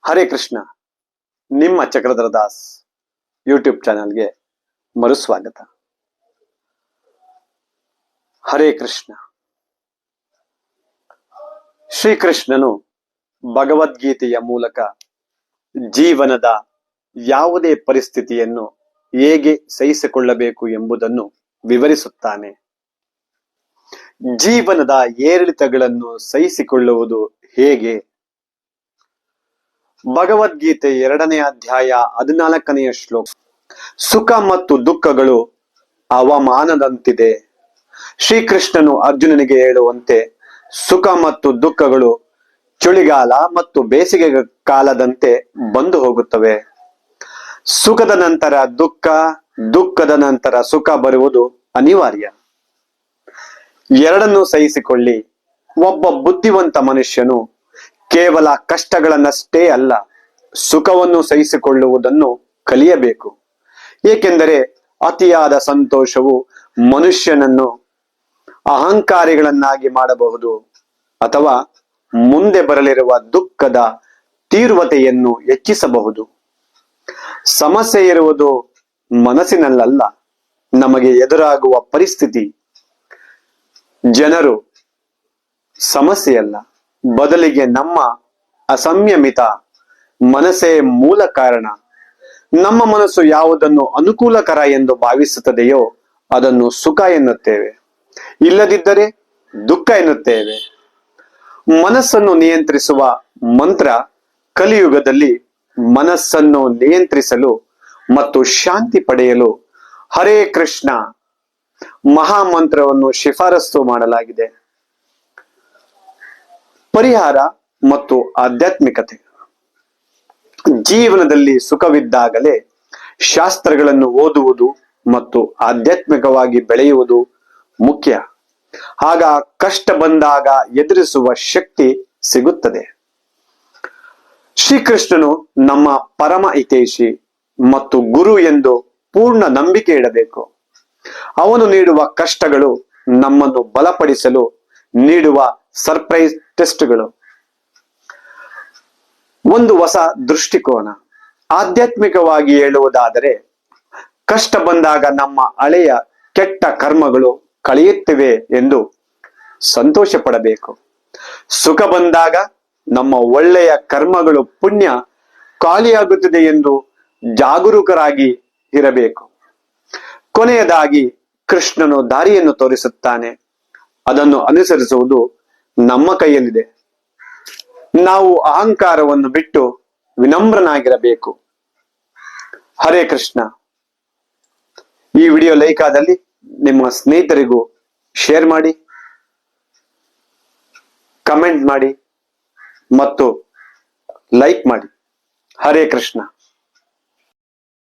ಹರೇ ಕೃಷ್ಣ. ನಿಮ್ಮ ಚಕ್ರಧರ ದಾಸ್ ಯೂಟ್ಯೂಬ್ ಚಾನಲ್ಗೆ ಮರುಸ್ವಾಗತ. ಹರೇ ಕೃಷ್ಣ. ಶ್ರೀಕೃಷ್ಣನು ಭಗವದ್ಗೀತೆಯ ಮೂಲಕ ಜೀವನದ ಯಾವುದೇ ಪರಿಸ್ಥಿತಿಯನ್ನು ಹೇಗೆ ಸಹಿಸಿಕೊಳ್ಳಬೇಕು ಎಂಬುದನ್ನು ವಿವರಿಸುತ್ತಾನೆ. ಜೀವನದ ಏರಿಳಿತಗಳನ್ನು ಸಹಿಸಿಕೊಳ್ಳುವುದು ಹೇಗೆ? ಭಗವದ್ಗೀತೆ 2ನೇ ಅಧ್ಯಾಯ 14ನೆಯ ಶ್ಲೋಕ. ಸುಖ ಮತ್ತು ದುಃಖಗಳು ಹವಾಮಾನದಂತಿದೆ. ಶ್ರೀಕೃಷ್ಣನು ಅರ್ಜುನನಿಗೆ ಹೇಳುವಂತೆ ಸುಖ ಮತ್ತು ದುಃಖಗಳು ಚಳಿಗಾಲ ಮತ್ತು ಬೇಸಿಗೆ ಕಾಲದಂತೆ ಬಂದು ಹೋಗುತ್ತವೆ. ಸುಖದ ನಂತರ ದುಃಖ, ದುಃಖದ ನಂತರ ಸುಖ ಬರುವುದು ಅನಿವಾರ್ಯ. ಎರಡನ್ನೂ ಸಹಿಸಿಕೊಳ್ಳಿ. ಒಬ್ಬ ಬುದ್ಧಿವಂತ ಮನುಷ್ಯನು ಕೇವಲ ಕಷ್ಟಗಳನ್ನಷ್ಟೇ ಅಲ್ಲ, ಸುಖವನ್ನು ಸಹಿಸಿಕೊಳ್ಳುವುದನ್ನು ಕಲಿಯಬೇಕು. ಏಕೆಂದರೆ ಅತಿಯಾದ ಸಂತೋಷವು ಮನುಷ್ಯನನ್ನು ಅಹಂಕಾರಿಗಳನ್ನಾಗಿ ಮಾಡಬಹುದು ಅಥವಾ ಮುಂದೆ ಬರಲಿರುವ ದುಃಖದ ತೀವ್ರತೆಯನ್ನು ಹೆಚ್ಚಿಸಬಹುದು. ಸಮಸ್ಯೆ ಇರುವುದು ಮನಸ್ಸಿನಲ್ಲ, ನಮಗೆ ಎದುರಾಗುವ ಪರಿಸ್ಥಿತಿ, ಜನರು ಸಮಸ್ಯೆಯಲ್ಲ. ಬದಲಿಗೆ ನಮ್ಮ ಅಸಂಯಮಿತ ಮನಸ್ಸೇ ಮೂಲ ಕಾರಣ. ನಮ್ಮ ಮನಸ್ಸು ಯಾವುದನ್ನು ಅನುಕೂಲಕರ ಎಂದು ಭಾವಿಸುತ್ತದೆಯೋ ಅದನ್ನು ಸುಖ ಎನ್ನುತ್ತೇವೆ, ಇಲ್ಲದಿದ್ದರೆ ದುಃಖ ಎನ್ನುತ್ತೇವೆ. ಮನಸ್ಸನ್ನು ನಿಯಂತ್ರಿಸುವ ಮಂತ್ರ ಕಲಿಯುಗದಲ್ಲಿ ಮನಸ್ಸನ್ನು ನಿಯಂತ್ರಿಸಲು ಮತ್ತು ಶಾಂತಿ ಪಡೆಯಲು ಹರೇ ಕೃಷ್ಣ ಮಹಾಮಂತ್ರವನ್ನು ಶಿಫಾರಸು ಮಾಡಲಾಗಿದೆ. ಪರಿಹಾರ ಮತ್ತು ಆಧ್ಯಾತ್ಮಿಕತೆ. ಜೀವನದಲ್ಲಿ ಸುಖವಿದ್ದಾಗಲೇ ಶಾಸ್ತ್ರಗಳನ್ನು ಓದುವುದು ಮತ್ತು ಆಧ್ಯಾತ್ಮಿಕವಾಗಿ ಬೆಳೆಯುವುದು ಮುಖ್ಯ. ಆಗ ಕಷ್ಟ ಬಂದಾಗ ಎದುರಿಸುವ ಶಕ್ತಿ ಸಿಗುತ್ತದೆ. ಶ್ರೀಕೃಷ್ಣನು ನಮ್ಮ ಪರಮ ಹಿತೈಷಿ ಮತ್ತು ಗುರು ಎಂದು ಪೂರ್ಣ ನಂಬಿಕೆ ಇಡಬೇಕು. ಅವನು ನೀಡುವ ಕಷ್ಟಗಳು ನಮ್ಮನ್ನು ಬಲಪಡಿಸಲು ನೀಡುವ ಸರ್ಪ್ರೈಸ್ ಟೆಸ್ಟ್ಗಳು. ಒಂದು ಹೊಸ ದೃಷ್ಟಿಕೋನ. ಆಧ್ಯಾತ್ಮಿಕವಾಗಿ ಹೇಳುವುದಾದರೆ ಕಷ್ಟ ಬಂದಾಗ ನಮ್ಮ ಹಳೆಯ ಕೆಟ್ಟ ಕರ್ಮಗಳು ಕಳೆಯುತ್ತಿವೆ ಎಂದು ಸಂತೋಷ ಪಡಬೇಕು. ಸುಖ ಬಂದಾಗ ನಮ್ಮ ಒಳ್ಳೆಯ ಕರ್ಮಗಳು ಪುಣ್ಯ ಖಾಲಿಯಾಗುತ್ತದೆ ಎಂದು ಜಾಗರೂಕರಾಗಿ ಇರಬೇಕು. ಕೊನೆಯದಾಗಿ ಕೃಷ್ಣನು ದಾರಿಯನ್ನು ತೋರಿಸುತ್ತಾನೆ, ಅದನ್ನು ಅನುಸರಿಸುವುದು ನಮ್ಮ ಕೈಯಲ್ಲಿದೆ. ನಾವು ಅಹಂಕಾರವನ್ನು ಬಿಟ್ಟು ವಿನಮ್ರನಾಗಿರಬೇಕು. ಹರೇ ಕೃಷ್ಣ. ಈ ವಿಡಿಯೋ ಲೈಕ್ ಆದಲ್ಲಿ ನಿಮ್ಮ ಸ್ನೇಹಿತರಿಗೂ ಶೇರ್ ಮಾಡಿ, ಕಮೆಂಟ್ ಮಾಡಿ ಮತ್ತು ಲೈಕ್ ಮಾಡಿ. ಹರೇ ಕೃಷ್ಣ.